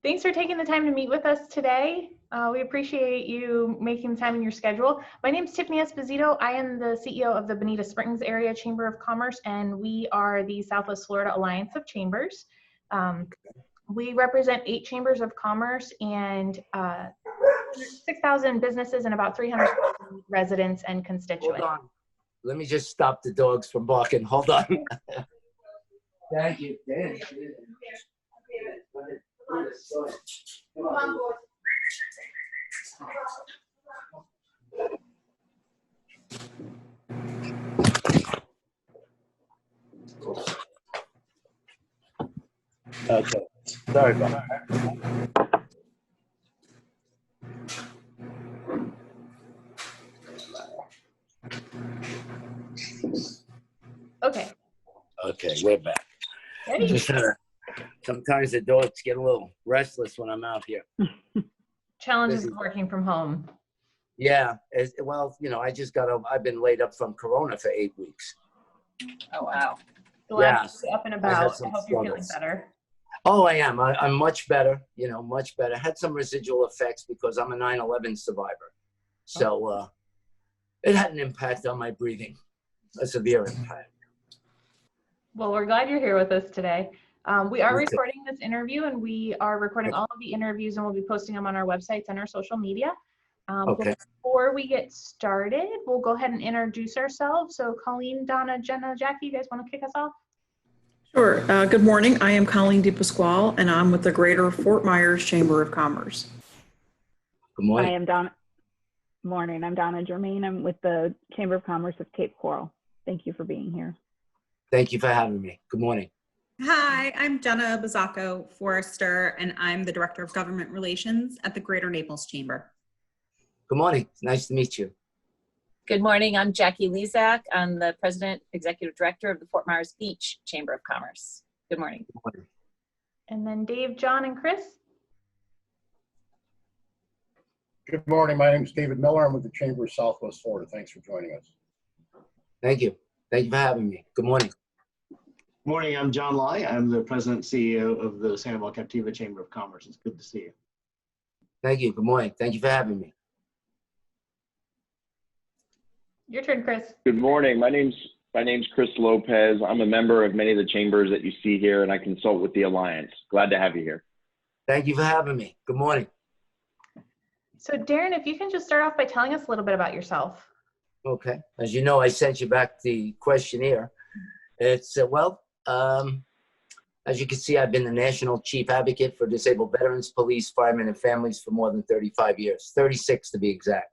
Thanks for taking the time to meet with us today. We appreciate you making time in your schedule. My name is Tiffany Esposito. I am the CEO of the Bonita Springs Area Chamber of Commerce, and we are the Southwest Florida Alliance of Chambers. We represent 8 chambers of commerce and 6,000 businesses and about 300 residents and constituents. Hold on. Let me just stop the dogs from barking. Hold on. Thank you. Come on, boy. Okay. Sorry about that. Okay, we're back. Sometimes the dogs get a little restless when I'm out here. Challenges of working from home. Yeah, well, you know, I've been laid up from Corona for 8 weeks. Oh, wow. Glad to be up and about. I hope you're feeling better. Oh, I am. I'm much better, you know, much better. Had some residual effects because I'm a 9/11 survivor. So it had an impact on my breathing, a severe impact. Well, we're glad you're here with us today. We are recording this interview, and we are recording all of the interviews, and we'll be posting them on our websites and our social media. Okay. Before we get started, we'll go ahead and introduce ourselves. So Colleen, Donna, Jenna, Jackie, you guys want to kick us off? Sure. Good morning. I am Colleen DePasquale, and I'm with the Greater Fort Myers Chamber of Commerce. Good morning. I am Donna. Morning. I'm Donna Germain. I'm with the Chamber of Commerce of Cape Coral. Thank you for being here. Thank you for having me. Good morning. Hi, I'm Jenna Bazzacco Forrester, and I'm the Director of Government Relations at the Greater Naples Chamber. Good morning. It's nice to meet you. Good morning. I'm Jackie Lezak. I'm the President, Executive Director of the Fort Myers Beach Chamber of Commerce. Good morning. Good morning. And then Dave, John, and Chris. Good morning. My name is David Miller. I'm with the Chamber of Southwest Florida. Thanks for joining us. Thank you. Thank you for having me. Good morning. Morning, I'm John Lai. I'm the President and CEO of the Sandoval Captiva Chamber of Commerce. It's good to see you. Thank you. Good morning. Thank you for having me. Your turn, Chris. Good morning. My name's Chris Lopez. I'm a member of many of the chambers that you see here, and I consult with the Alliance. Glad to have you here. Thank you for having me. Good morning. So Darren, if you can just start off by telling us a little bit about yourself. Okay. As you know, I sent you back the questionnaire. It's, as you can see, I've been the National Chief Advocate for Disabled Veterans, Police, Firemen, and Families for more than 35 years, 36 to be exact.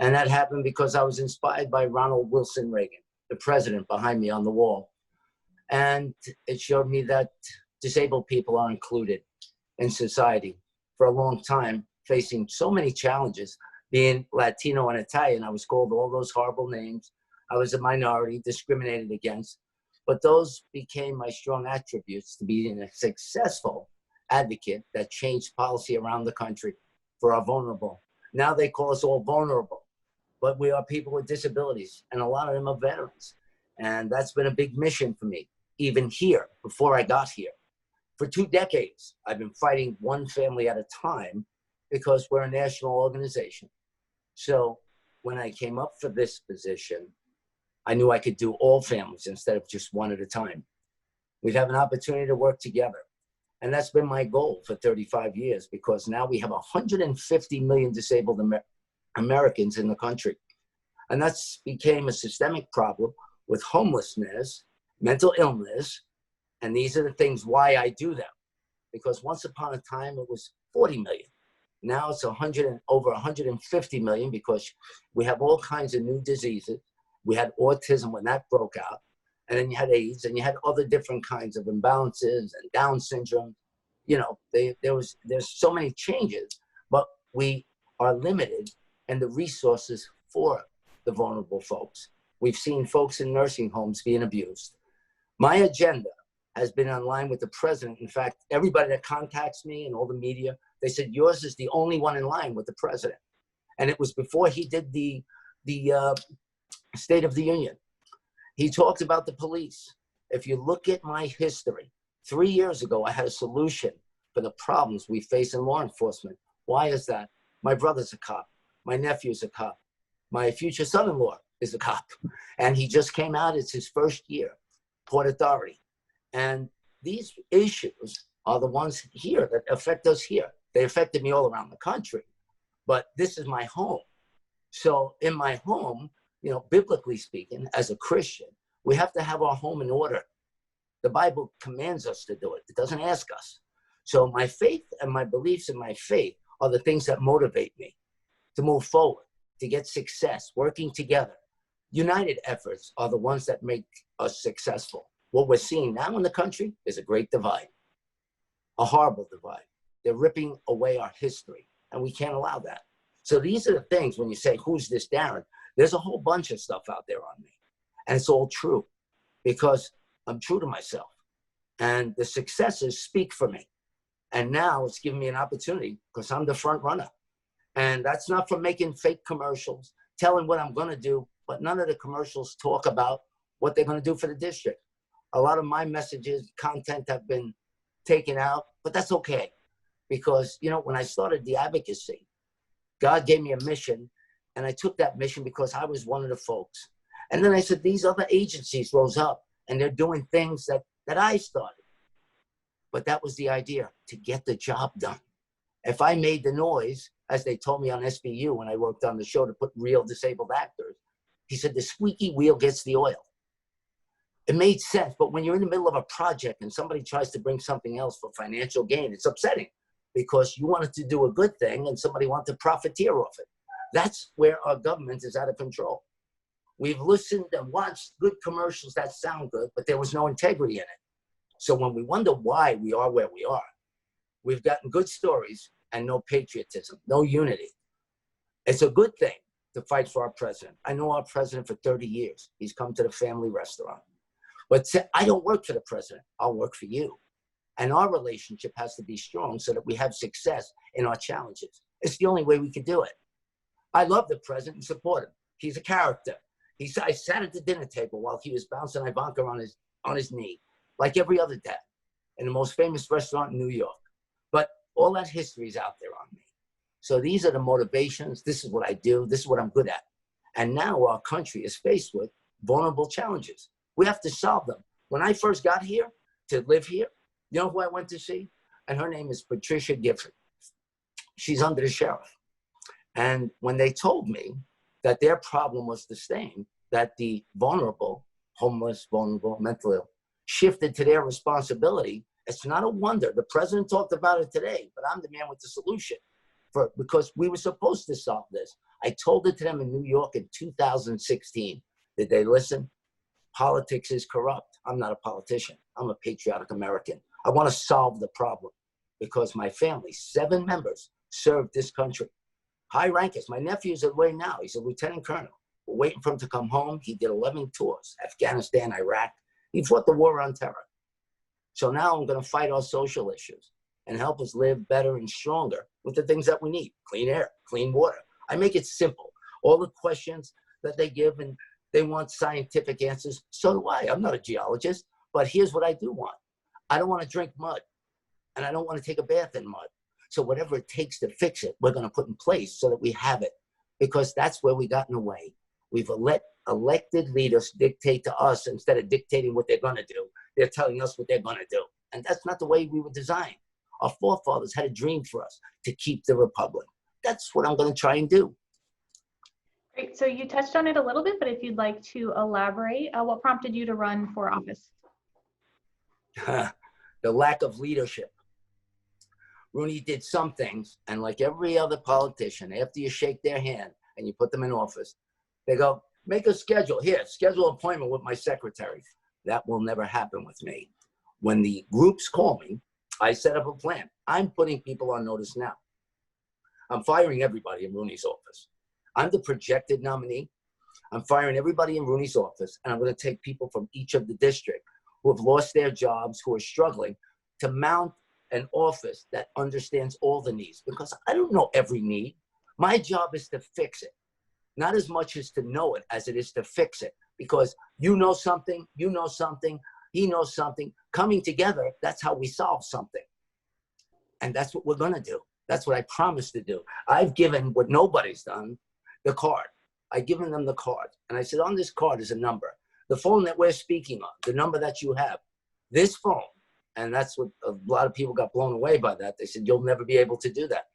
And that happened because I was inspired by Ronald Wilson Reagan, the president behind me on the wall. And it showed me that disabled people are included in society. For a long time, facing so many challenges, being Latino and Italian, I was called all those horrible names. I was a minority, discriminated against. But those became my strong attributes to being a successful advocate that changed policy around the country for our vulnerable. Now they call us all vulnerable, but we are people with disabilities, and a lot of them are veterans. And that's been a big mission for me, even here, before I got here. For 2 decades, I've been fighting one family at a time because we're a national organization. So when I came up for this position, I knew I could do all families instead of just one at a time. We'd have an opportunity to work together. And that's been my goal for 35 years, because now we have 150 million disabled Americans in the country. And that's became a systemic problem with homelessness, mental illness, and these are the things why I do them. Because once upon a time, it was 40 million. Now it's over 150 million because we have all kinds of new diseases. We had autism when that broke out, and then you had AIDS, and you had other different kinds of imbalances and Down syndrome. You know, there's so many changes, but we are limited in the resources for the vulnerable folks. We've seen folks in nursing homes being abused. My agenda has been in line with the president. In fact, everybody that contacts me and all the media, they said, yours is the only one in line with the president. And it was before he did the State of the Union. He talked about the police. If you look at my history, 3 years ago, I had a solution for the problems we face in law enforcement. Why is that? My brother's a cop. My nephew's a cop. My future son-in-law is a cop. And he just came out. It's his first year, Port Authority. And these issues are the ones here that affect us here. They affected me all around the country, but this is my home. So in my home, you know, biblically speaking, as a Christian, we have to have our home in order. The Bible commands us to do it. It doesn't ask us. So my faith and my beliefs in my faith are the things that motivate me to move forward, to get success, working together. United efforts are the ones that make us successful. What we're seeing now in the country is a great divide, a horrible divide. They're ripping away our history, and we can't allow that. So these are the things when you say, who's this Darren? There's a whole bunch of stuff out there on me. And it's all true because I'm true to myself. And the successes speak for me. And now it's giving me an opportunity because I'm the front runner. And that's not from making fake commercials, telling what I'm going to do, but none of the commercials talk about what they're going to do for the district. A lot of my messages, content have been taken out, but that's okay. Because, you know, when I started the advocacy, God gave me a mission, and I took that mission because I was one of the folks. And then I said, these other agencies rose up, and they're doing things that I started. But that was the idea, to get the job done. If I made the noise, as they told me on SVU when I worked on the show to put real disabled actors, he said, the squeaky wheel gets the oil. It made sense, but when you're in the middle of a project and somebody tries to bring something else for financial gain, it's upsetting because you wanted to do a good thing and somebody wanted to profiteer off it. That's where our government is out of control. We've listened and watched good commercials that sound good, but there was no integrity in it. So when we wonder why we are where we are, we've gotten good stories and no patriotism, no unity. It's a good thing to fight for our president. I know our president for 30 years. He's come to the family restaurant. But I don't work for the president. I'll work for you. And our relationship has to be strong so that we have success in our challenges. It's the only way we can do it. I love the president and support him. He's a character. I sat at the dinner table while he was bouncing Ivanka on his knee, like every other dad, in the most famous restaurant in New York. But all that history is out there on me. So these are the motivations. This is what I do. This is what I'm good at. And now our country is faced with vulnerable challenges. We have to solve them. When I first got here to live here, you know who I went to see? And her name is Patricia Gifford. She's under the sheriff. And when they told me that their problem was the same, that the vulnerable, homeless, vulnerable, mentally ill, shifted to their responsibility, it's not a wonder. The president talked about it today, but I'm the man with the solution because we were supposed to solve this. I told it to them in New York in 2016. Did they listen? Politics is corrupt. I'm not a politician. I'm a patriotic American. I want to solve the problem because my family, 7 members, served this country. High rankers. My nephew's away now. He's a lieutenant colonel. We're waiting for him to come home. He did 11 tours, Afghanistan, Iraq. He fought the war on terror. So now I'm going to fight our social issues and help us live better and stronger with the things that we need. Clean air, clean water. I make it simple. All the questions that they give and they want scientific answers. So do I. I'm not a geologist, but here's what I do want. I don't want to drink mud, and I don't want to take a bath in mud. So whatever it takes to fix it, we're going to put in place so that we have it, because that's where we got in the way. We've elected leaders dictate to us instead of dictating what they're going to do. They're telling us what they're going to do, and that's not the way we were designed. Our forefathers had a dream for us to keep the republic. That's what I'm going to try and do. Great. So you touched on it a little bit, but if you'd like to elaborate, what prompted you to run for office? The lack of leadership. Rooney did some things, and like every other politician, after you shake their hand and you put them in office, they go, make a schedule. Here, schedule an appointment with my secretary. That will never happen with me. When the groups call me, I set up a plan. I'm putting people on notice now. I'm firing everybody in Rooney's office. I'm the projected nominee. I'm firing everybody in Rooney's office, and I'm going to take people from each of the district who have lost their jobs, who are struggling, to mount an office that understands all the needs, because I don't know every need. My job is to fix it, not as much as to know it as it is to fix it, because you know something, he knows something. Coming together, that's how we solve something. And that's what we're going to do. That's what I promised to do. I've given what nobody's done, the card. I've given them the card. And I said, on this card is a number. The phone that we're speaking on, the number that you have, this phone. And that's what a lot of people got blown away by that. They said, you'll never be able to do that.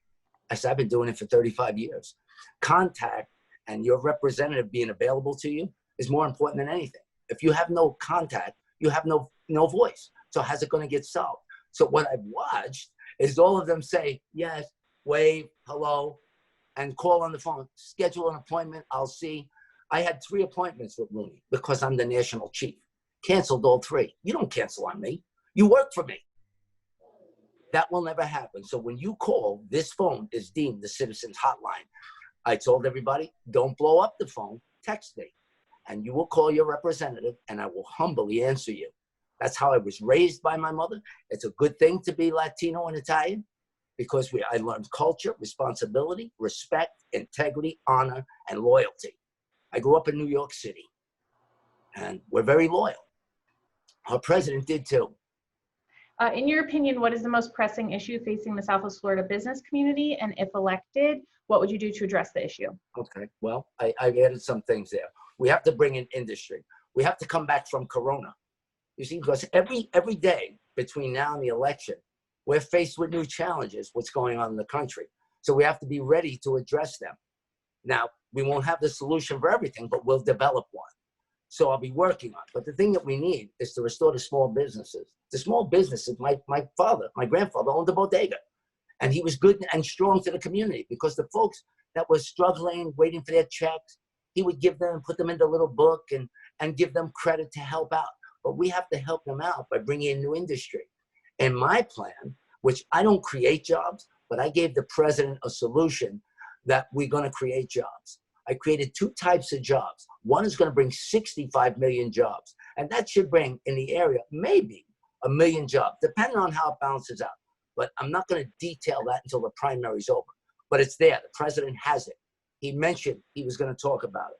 I said, I've been doing it for 35 years. Contact and your representative being available to you is more important than anything. If you have no contact, you have no voice. So how's it going to get solved? So what I've watched is all of them say, yes, wave, hello, and call on the phone, schedule an appointment, I'll see. I had 3 appointments with Rooney because I'm the national chief. Canceled all 3. You don't cancel on me. You work for me. That will never happen. So when you call, this phone is deemed the citizen's hotline. I told everybody, don't blow up the phone, text me. And you will call your representative and I will humbly answer you. That's how I was raised by my mother. It's a good thing to be Latino and Italian because I learned culture, responsibility, respect, integrity, honor, and loyalty. I grew up in New York City and we're very loyal. Our president did too. In your opinion, what is the most pressing issue facing the Southwest Florida business community? And if elected, what would you do to address the issue? Okay, well, I added some things there. We have to bring in industry. We have to come back from Corona. You see, because every day between now and the election, we're faced with new challenges, what's going on in the country. So we have to be ready to address them. Now, we won't have the solution for everything, but we'll develop one. So I'll be working on it. But the thing that we need is to restore the small businesses. The small businesses, my grandfather owned a bodega. And he was good and strong to the community because the folks that were struggling, waiting for their checks, he would give them, put them in the little book and give them credit to help out. But we have to help them out by bringing in new industry. And my plan, which I don't create jobs, but I gave the president a solution that we're going to create jobs. I created 2 types of jobs. One is going to bring 65 million jobs. And that should bring in the area maybe 1 million jobs, depending on how it balances out. But I'm not going to detail that until the primary's over. But it's there. The president has it. He mentioned he was going to talk about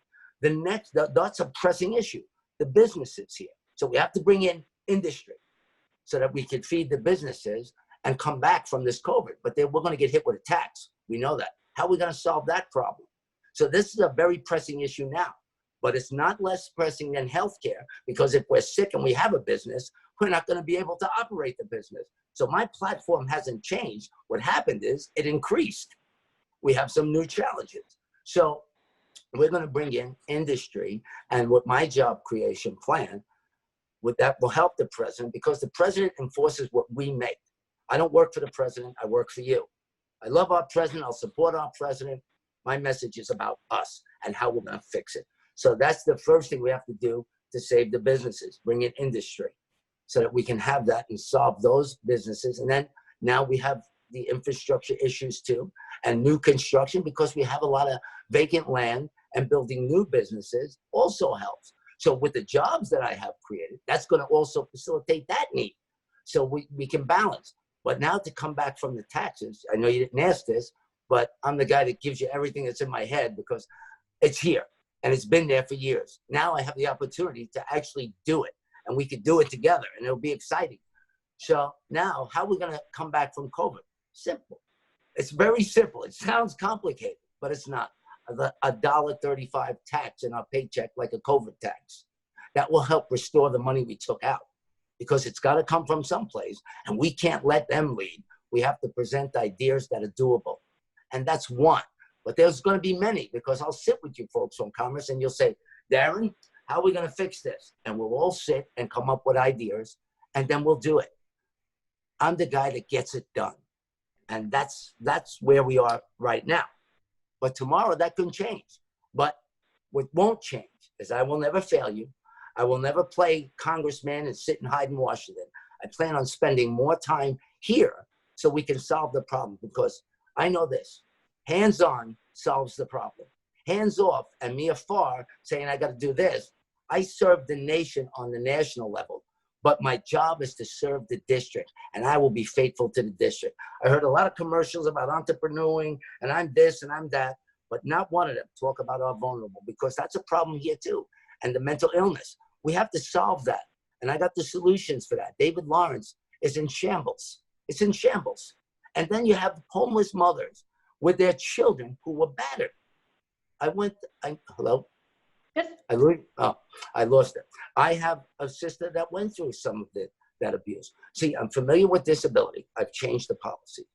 it. That's a pressing issue. The businesses here. So we have to bring in industry so that we can feed the businesses and come back from this COVID. But then we're going to get hit with a tax. We know that. How are we going to solve that problem? So this is a very pressing issue now. But it's not less pressing than healthcare because if we're sick and we have a business, we're not going to be able to operate the business. So my platform hasn't changed. What happened is it increased. We have some new challenges. So we're going to bring in industry and with my job creation plan, with that will help the president because the president enforces what we make. I don't work for the president, I work for you. I love our president, I'll support our president. My message is about us and how we're gonna fix it. So that's the first thing we have to do to save the businesses, bring in industry so that we can have that and solve those businesses. And then now we have the infrastructure issues too and new construction because we have a lot of vacant land and building new businesses also helps. So with the jobs that I have created, that's going to also facilitate that need. So we can balance. But now to come back from the taxes, I know you didn't ask this, but I'm the guy that gives you everything that's in my head because it's here and it's been there for years. Now I have the opportunity to actually do it and we could do it together and it'll be exciting. So now how are we going to come back from COVID? Simple. It's very simple. It sounds complicated, but it's not. $1.35 tax in our paycheck like a COVID tax. That will help restore the money we took out because it's got to come from someplace and we can't let them lead. We have to present ideas that are doable. And that's one. But there's going to be many because I'll sit with you folks on Commerce and you'll say, Darren, how are we going to fix this? And we'll all sit and come up with ideas and then we'll do it. I'm the guy that gets it done. And that's where we are right now. But tomorrow that can change. But what won't change is I will never fail you. I will never play congressman and sit and hide in Washington. I plan on spending more time here so we can solve the problem because I know this. Hands-on solves the problem. Hands-off and me afar saying I got to do this. I serve the nation on the national level. But my job is to serve the district, and I will be faithful to the district. I heard a lot of commercials about entrepreneuring, and I'm this and I'm that, but not one of them talk about our vulnerable, because that's a problem here too, and the mental illness. We have to solve that, and I got the solutions for that. David Lawrence is in shambles. It's in shambles, And then you have homeless mothers with their children who were battered. Hello? Yes. I lost it. I have a sister that went through some of that abuse. See, I'm familiar with disability. I've changed the policy.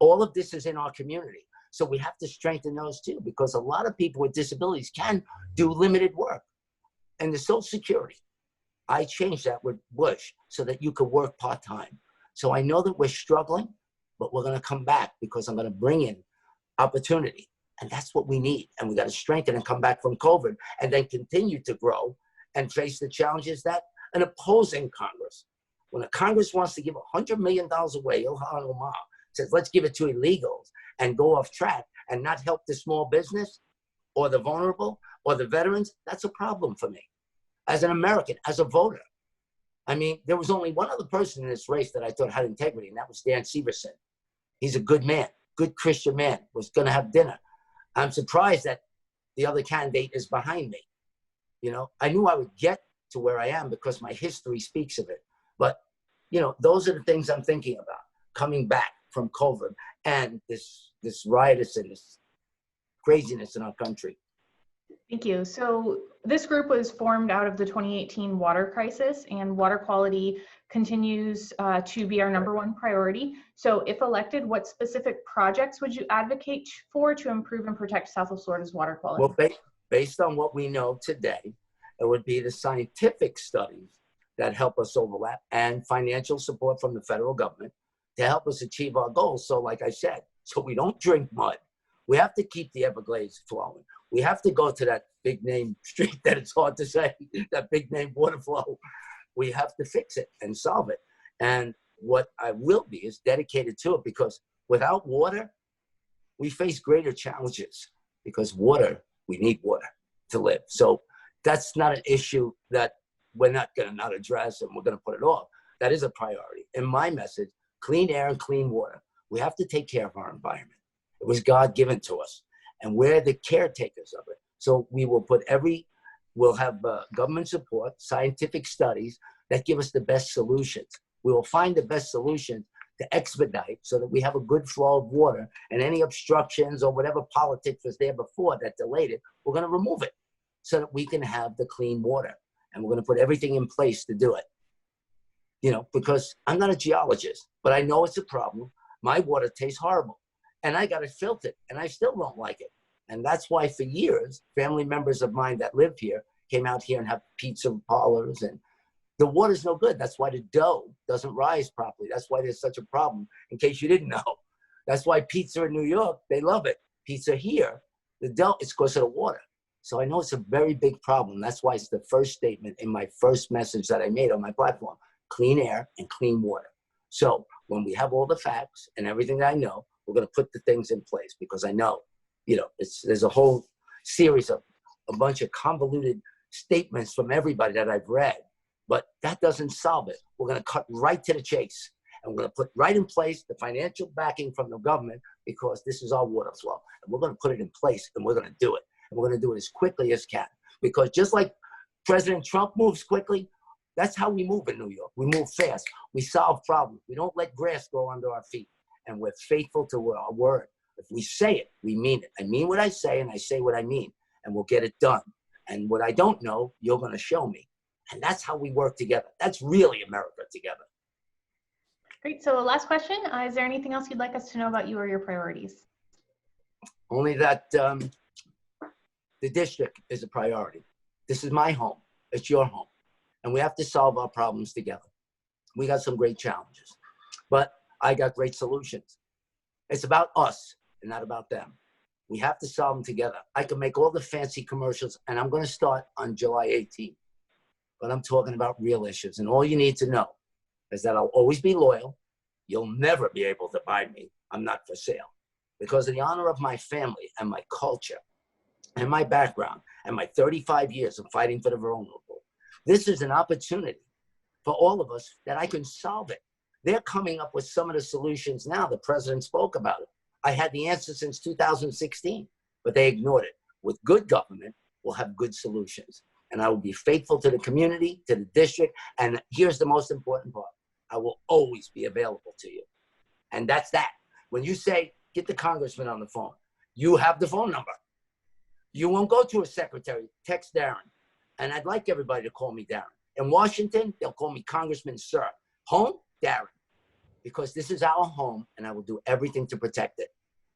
All of this is in our community. So we have to strengthen those too, because a lot of people with disabilities can do limited work. And the Social Security, I changed that with Bush so that you could work part-time. So I know that we're struggling, but we're going to come back because I'm going to bring in opportunity. And that's what we need. And we got to strengthen and come back from COVID and then continue to grow and face the challenges that an opposing Congress, when a Congress wants to give $100 million away, Ilhan Omar says, let's give it to illegals and go off track and not help the small business or the vulnerable or the veterans, that's a problem for me. As an American, as a voter. I mean, there was only one other person in this race that I thought had integrity, and that was Dan Severson. He's a good man, good Christian man, was going to have dinner. I'm surprised that the other candidate is behind me. You know, I knew I would get to where I am because my history speaks of it. But, you know, those are the things I'm thinking about, coming back from COVID and this riotous and this craziness in our country. Thank you. So this group was formed out of the 2018 water crisis, and water quality continues to be our #1 priority. So if elected, what specific projects would you advocate for to improve and protect Southwest Florida's water quality? Well, based on what we know today, it would be the scientific studies that help us overlap and financial support from the federal government to help us achieve our goals. So like I said, so we don't drink mud. We have to keep the Everglades flowing. We have to go to that big name street that it's hard to say, that big name water flow. We have to fix it and solve it. And what I will be is dedicated to it, because without water, we face greater challenges, because water, we need water to live. So that's not an issue that we're not going to not address and we're going to put it off. That is a priority. In my message, clean air and clean water. We have to take care of our environment. It was God given to us, and we're the caretakers of it. So we will we'll have government support, scientific studies that give us the best solutions. We will find the best solutions to expedite so that we have a good flow of water, and any obstructions or whatever politics was there before that delayed it, we're going to remove it so that we can have the clean water. And we're going to put everything in place to do it. You know, because I'm not a geologist, but I know it's a problem. My water tastes horrible, and I got it filtered, and I still don't like it. And that's why for years, family members of mine that live here came out here and have pizza parlors, and the water's no good. That's why the dough doesn't rise properly. That's why there's such a problem, in case you didn't know. That's why pizza in New York, they love it. Pizza here, the dough, it's because of the water. So I know it's a very big problem. That's why it's the first statement in my first message that I made on my platform: clean air and clean water. So when we have all the facts and everything that I know, we're going to put the things in place, because I know, you know, there's a whole series of a bunch of convoluted statements from everybody that I've read, but that doesn't solve it. We're going to cut right to the chase, and we're going to put right in place the financial backing from the government, because this is our water flow, and we're going to put it in place, and we're going to do it. And we're going to do it as quickly as can, because just like President Trump moves quickly, that's how we move in New York. We move fast. We solve problems. We don't let grass grow under our feet, and we're faithful to our word. If we say it, we mean it. I mean what I say, and I say what I mean, and we'll get it done. And what I don't know, you're going to show me. And that's how we work together. That's really America together. Great. So last question, is there anything else you'd like us to know about you or your priorities? Only that the district is a priority. This is my home. It's your home. And we have to solve our problems together. We got some great challenges, but I got great solutions. It's about us and not about them. We have to solve them together. I can make all the fancy commercials, and I'm going to start on July 18th. But I'm talking about real issues. And all you need to know is that I'll always be loyal. You'll never be able to buy me. I'm not for sale. Because of the honor of my family and my culture and my background and my 35 years of fighting for the vulnerable, this is an opportunity for all of us that I can solve it. They're coming up with some of the solutions now. The president spoke about it. I had the answer since 2016, but they ignored it. With good government, we'll have good solutions. And I will be faithful to the community, to the district. And here's the most important part: I will always be available to you. And that's that. When you say, get the congressman on the phone, you have the phone number. You won't go to a secretary, text Darren. And I'd like everybody to call me Darren. In Washington, they'll call me Congressman Sir. Home, Darren. Because this is our home and I will do everything to protect it.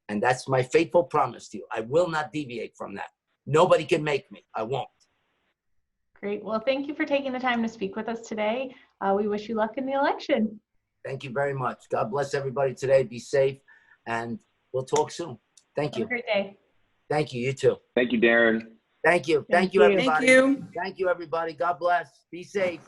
And that's my faithful promise to you. I will not deviate from that. Nobody can make me. I won't. Great. Well, thank you for taking the time to speak with us today. We wish you luck in the election. Thank you very much. God bless everybody today. Be safe and we'll talk soon. Thank you. Have a great day. Thank you. You too. Thank you, Darren. Thank you. Thank Thank you, you. everybody. Thank you. Thank you, everybody. God bless. Be safe.